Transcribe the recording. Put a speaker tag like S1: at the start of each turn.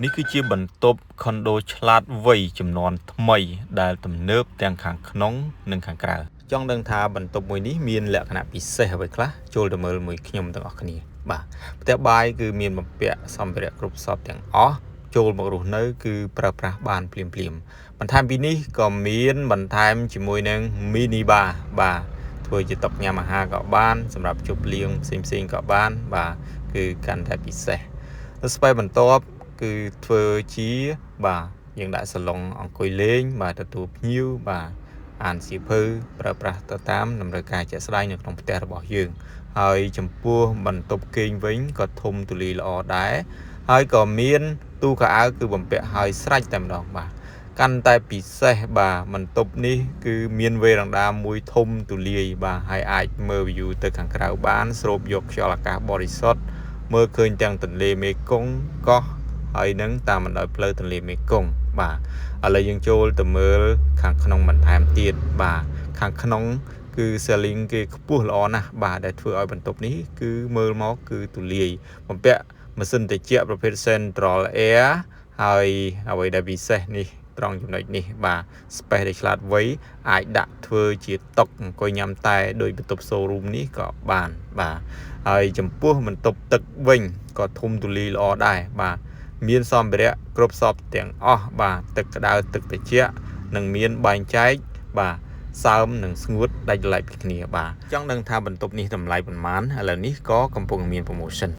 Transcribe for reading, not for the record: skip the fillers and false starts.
S1: នេះគឺជាបន្ទប់ខុនដូឆ្លាតវៃចំនួនថ្មីដែលទំនើបទាំងខាងក្នុងនិងខាងក្រៅចង់ដឹងថាបន្ទប់មួយនេះមានលក្ខណៈពិសេសអ្វីខ្លះចូលទៅមើលមួយខ្ញុំទាំងអស់គ្នាបាទផ្ទះបាយគឺមានបំពាក់សម្ភារៈគ្រប់សពទាំងអស់ចូលមករស់នៅគឺប្រើប្រាស់បានភ្លាមបន្ថែមពីនេះក៏មានបន្ថែមជាមួយនឹង mini bar បាទធ្វើជាតុញ៉ាំអាហារក៏បានសម្រាប់ជប់លៀងផ្សេងក៏បានបាទគឺកាន់តែពិសេសស្បែកបន្ទាប់គឺធ្វើជាបាទយើងដាក់សាឡុងអង្គុយលេងបាទទទួលភ្ញៀវបាទអានសៀវភៅប្រើប្រាស់ទៅតាមតម្រូវការជាក់ស្ដែងនៅក្នុងផ្ទះរបស់យើងហើយចំពោះបន្ទប់គេងវិញក៏ធំទូលាយល្អដែរហើយក៏មានទូខោអាវគឺបំពាក់ហើយស្រេចតែម្ដងបាទកាន់តែពិសេសបាទបន្ទប់នេះគឺមានវេរណ្ដាមួយធំទូលាយបាទហើយអាចមើល view ទៅខាងក្រៅបានស្រូបយកខ្យល់អាកាសបរិសុទ្ធមើលឃើញទាំងទន្លេមេគង្គកោះហើយនឹងតាមបណ្ដោយផ្លូវទន្លេមេគង្គបាទឥឡូវយើងចូលទៅមើលខាងក្នុងបន្ថែមទៀតបាទខាងក្នុងគឺ ceiling គេខ្ពស់ល្អណាស់បាទដែលធ្វើឲ្យបន្ទប់នេះគឺមើលមកគឺទូលាយបំពាក់ម៉ាស៊ីនត្រជាក់ប្រភេទ Central Air ហើយអ្វីដែលពិសេសនេះត្រង់ចំណុចនេះបាទ space ដែលឆ្លាតវៃអាចដាក់ធ្វើជាតុអង្គុយញ៉ាំតែដោយបន្ទប់ showroom នេះក៏បានបាទហើយចំពោះបន្ទប់ទឹកវិញក៏ធំទូលាយល្អដែរបាទមានសម្ភារៈគ្រប់សពទាំងអស់បាទទឹកក្តៅទឹកត្រជាក់និងមានបែងចែកបាទសើមនិងស្ងួតដាច់ដោយឡែកពីគ្នាបាទចង់ដឹងថាបន្ទប់នេះតម្លៃប៉ុន្មានឥឡូវនេះក៏កំពុងមាន promotion